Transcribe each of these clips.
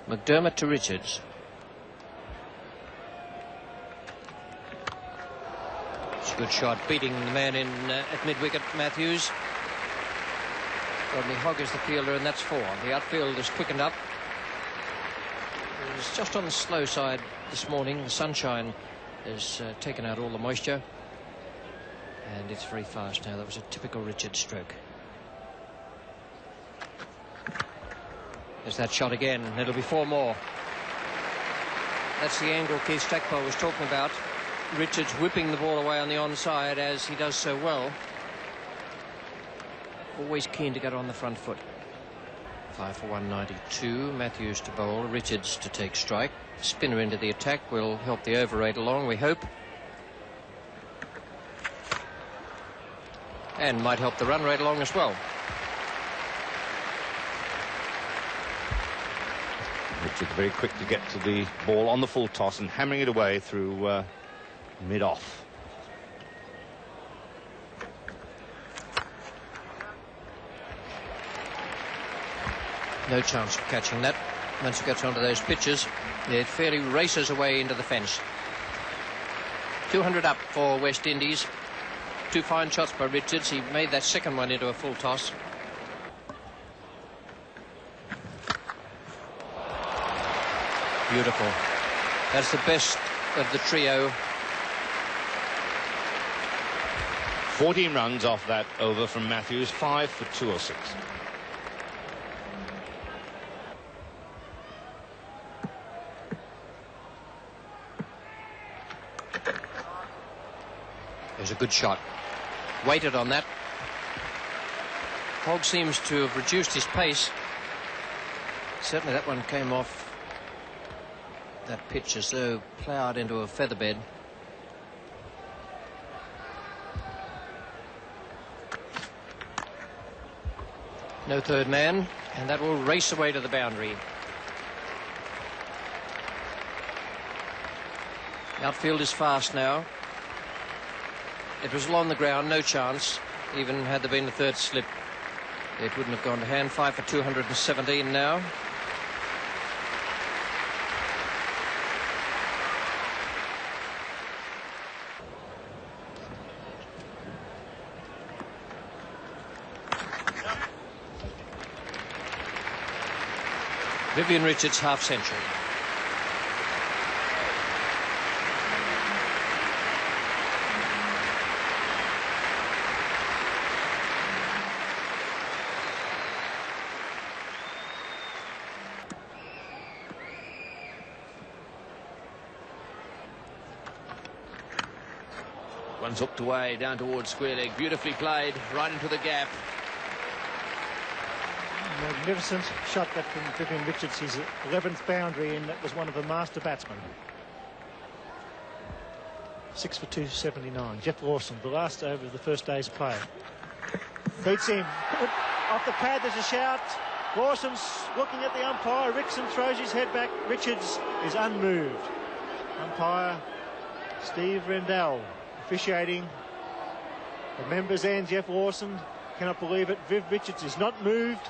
McDermott to Richards. It's a good shot, beating the man in at mid-wicket, Matthews. Rodney Hogg is the fielder, and that's 4. The outfield is quickened up. It was just on the slow side this morning. The sunshine has taken out all the moisture, and it's very fast now. That was a typical Richards stroke. There's that shot again. It'll be 4 more. That's the angle Keith Stackpole was talking about. Richards whipping the ball away on the onside, as he does so well. Always keen to get on the front foot. 5 for 192. Matthews to bowl. Richards to take strike. Spinner into the attack will help the over rate along, we hope. And might help the run rate along as well. Richards very quick to get to the ball on the full toss and hammering it away through mid-off. No chance of catching that. Once he gets onto those pitches, it fairly races away into the fence. 200 up for West Indies. 2 fine shots by Richards. He made that second one into a full toss. Beautiful. That's the best of the trio. 14 runs off that over from Matthews. 5 for 206. There's a good shot. Waited on that. Hogg seems to have reduced his pace. Certainly that one came off that pitch as though ploughed into a featherbed. No third man, and that will race away to the boundary. The outfield is fast now. It was along the ground, no chance. Even had there been a third slip, it wouldn't have gone to hand. 5 for 217 now. Vivian Richards half century. One's hooked away down towards square leg. Beautifully played right into the gap. Magnificent shot that from Vivian Richards, his 11th boundary, and that was one of the master batsmen. 6 for 279. Jeff Lawson, the last over of the first day's play. Beats him. Off the pad, there's a shout. Lawson's looking at the umpire. Rickson throws his head back. Richards is unmoved. Umpire Steve Rendell officiating. The members and Jeff Lawson cannot believe it. Viv Richards is not moved.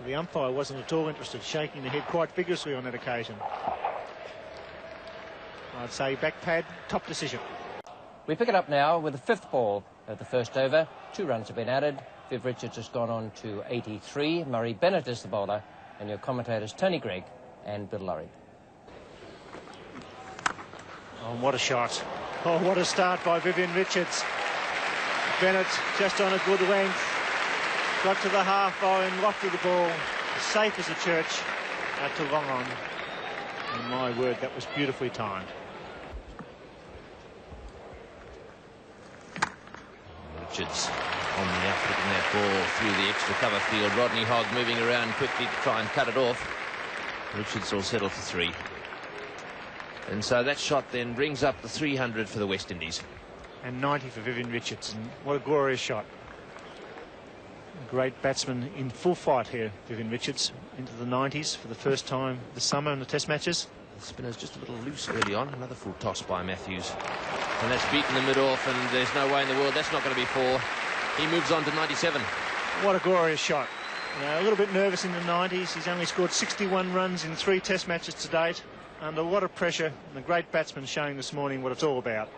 The umpire wasn't at all interested, shaking the head quite vigorously on that occasion. I'd say back pad, top decision. We pick it up now with the 5th ball of the first over. 2 runs have been added. Viv Richards has gone on to 83. Murray Bennett is the bowler, and your commentators Tony Gregg and Bill Lurry. Oh, what a shot. Oh, what a start by Vivian Richards. Bennett just on a good length. Got to the half line, lofted the ball, safe as a church, out to long on. And my word, that was beautifully timed. Richards on the up, hitting that ball through the extra cover field. Rodney Hogg moving around quickly to try and cut it off. Richards will settle for 3. And so that shot then brings up the 300 for the West Indies. And 90 for Vivian Richards. And what a glorious shot. A great batsman in full fight here, Vivian Richards, into the 90s for the first time this summer in the Test matches. The spinner's just a little loose early on. Another full toss by Matthews. And that's beaten the mid-off, and there's no way in the world that's not going to be 4. He moves on to 97. What a glorious shot. You know, a little bit nervous in the 90s. He's only scored 61 runs in 3 test matches to date. Under a lot of pressure, and the great batsman showing this morning what it's all about.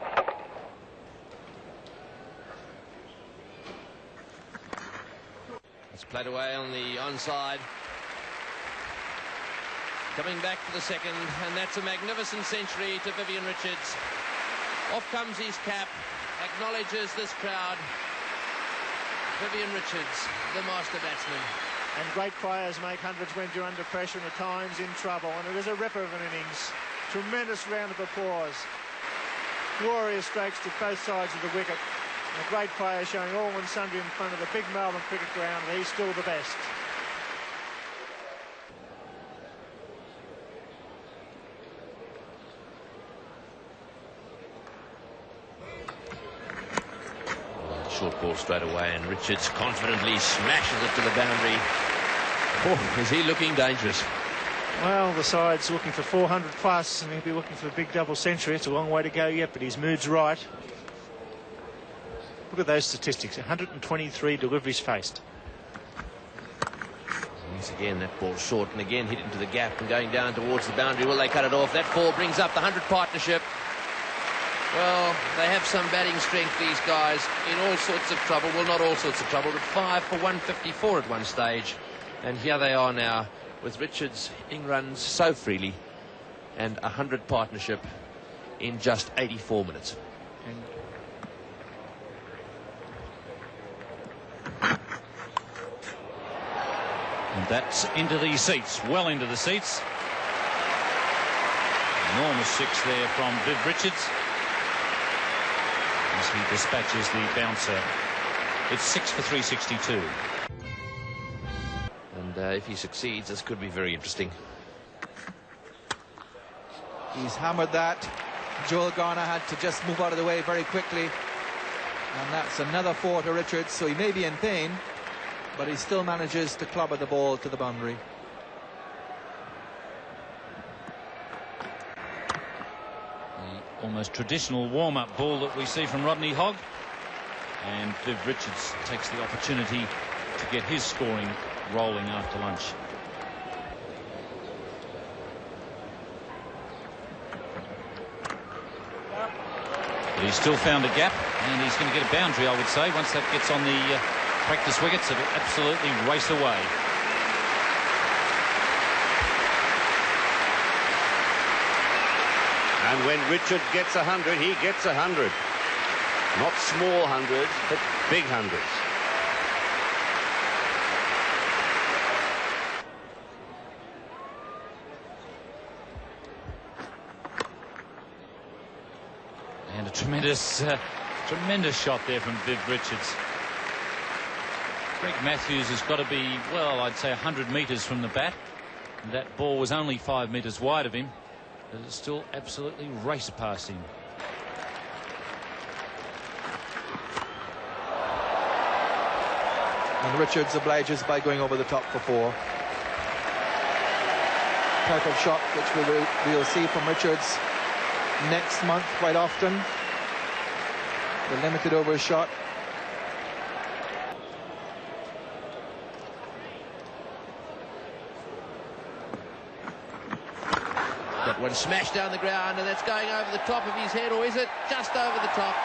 It's played away on the onside. Coming back for the second, and that's a magnificent century to Vivian Richards. Off comes his cap, acknowledges this crowd. Vivian Richards, the master batsman. And great players make hundreds when you're under pressure and at times in trouble. And it is a ripper of an innings. Tremendous round of applause. Glorious strokes to both sides of the wicket. And a great player showing all and sundry in front of the big Melbourne cricket ground. He's still the best. Short ball straight away, and Richards confidently smashes it to the boundary. Oh, is he looking dangerous? Well, the side's looking for 400 plus, and he'll be looking for a big double century. It's a long way to go yet, but his mood's right. Look at those statistics, 123 deliveries faced. Once again, that ball short, and again hit into the gap and going down towards the boundary. Will they cut it off? That 4 brings up the 100 partnership. Well, they have some batting strength, these guys, in all sorts of trouble. Well, not all sorts of trouble, but 5 for 154 at one stage. And here they are now, with Richards hitting runs so freely, and 100 partnership in just 84 minutes. And that's into the seats, well into the seats. Enormous 6 there from Viv Richards, as he dispatches the bouncer. It's 6 for 362. And if he succeeds, this could be very interesting. He's hammered that. Joel Garner had to just move out of the way very quickly. And that's another 4 to Richards, so he may be in pain, but he still manages to clobber the ball to the boundary. The almost traditional warm-up ball that we see from Rodney Hogg. And Viv Richards takes the opportunity to get his scoring rolling after lunch. But he's still found a gap, and he's going to get a boundary, I would say, once that gets on the practice wickets. It'll absolutely race away. And when Richard gets 100, he gets 100. Not small hundreds, but big hundreds. And a tremendous shot there from Viv Richards. Greg Matthews has got to be, well, I'd say 100 metres from the bat. And that ball was only 5 metres wide of him, but it still absolutely raced past him. And Richards obliges by going over the top for 4. Type of shot which we'll see from Richards next month quite often. The limited over shot. That one smashed down the ground, and that's going over the top of his head, or is it just over the top?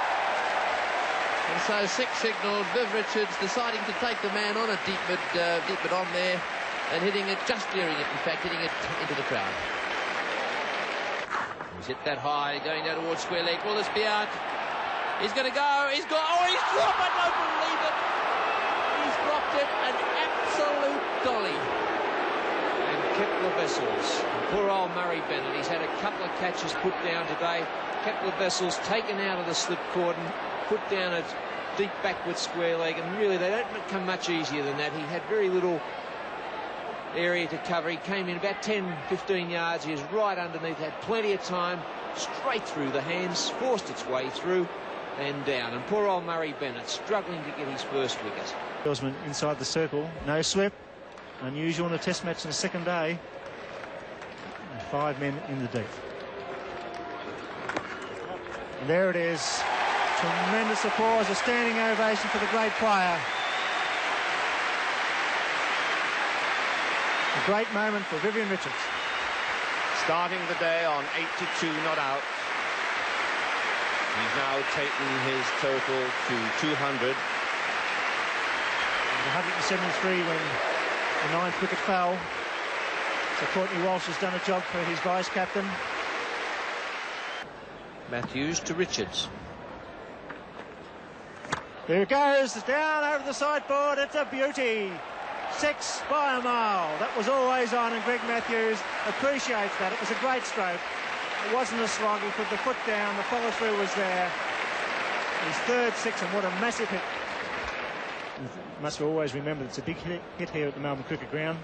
And so 6 signalled, Viv Richards deciding to take the man on a deep mid on there, and hitting it, just clearing it, in fact, hitting it into the crowd. He's hit that high, going down towards square leg. Will this be out? He's going to go. He's got. Oh, he's dropped it. I don't believe it. He's dropped it. An absolute dolly. And Kepler Vessels, poor old Murray Bennett, he's had a couple of catches put down today. Kepler Vessels taken out of the slip cordon, put down a deep backward square leg, and really they don't come much easier than that. He had very little area to cover. He came in about 10-15 yards. He was right underneath, had plenty of time, straight through the hands, forced its way through and down. And poor old Murray Bennett struggling to get his first wicket. Gosman inside the circle, no slip. Unusual in a test match on the second day. And 5 men in the deep. And there it is. Tremendous applause, a standing ovation for the great player. A great moment for Vivian Richards. Starting the day on 82 not out. He's now taken his total to 200. 173 when the 9th wicket fell. So Courtney Walsh has done a job for his vice-captain. Matthews to Richards. There it goes, down over the sideboard. It's a beauty. 6 by a mile. That was always on, and Greg Matthews appreciates that. It was a great stroke. It wasn't a slog. He put the foot down. The follow-through was there. His 3rd 6, and what a massive hit. Must always remember it's a big hit here at the Melbourne Cricket Ground.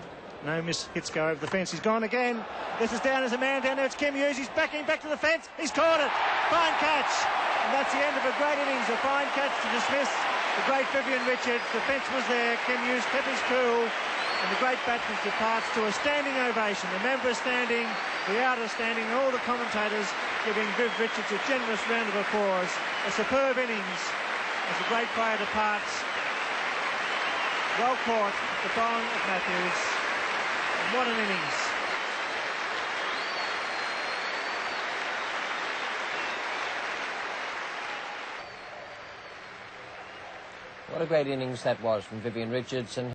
No miss hits go over the fence. He's gone again. This is down as a man down there. It's Kim Hughes. He's backing back to the fence. He's caught it. Fine catch. And that's the end of a great innings. A fine catch to dismiss the great Vivian Richards. The fence was there. Kim Hughes kept his cool. And the great batsman departs to a standing ovation. The members standing, the outer standing, and all the commentators giving Viv Richards a generous round of applause. A superb innings as the great player departs. Well caught, the bowling of Matthews. And what an innings. What a great innings that was from Vivian Richards. And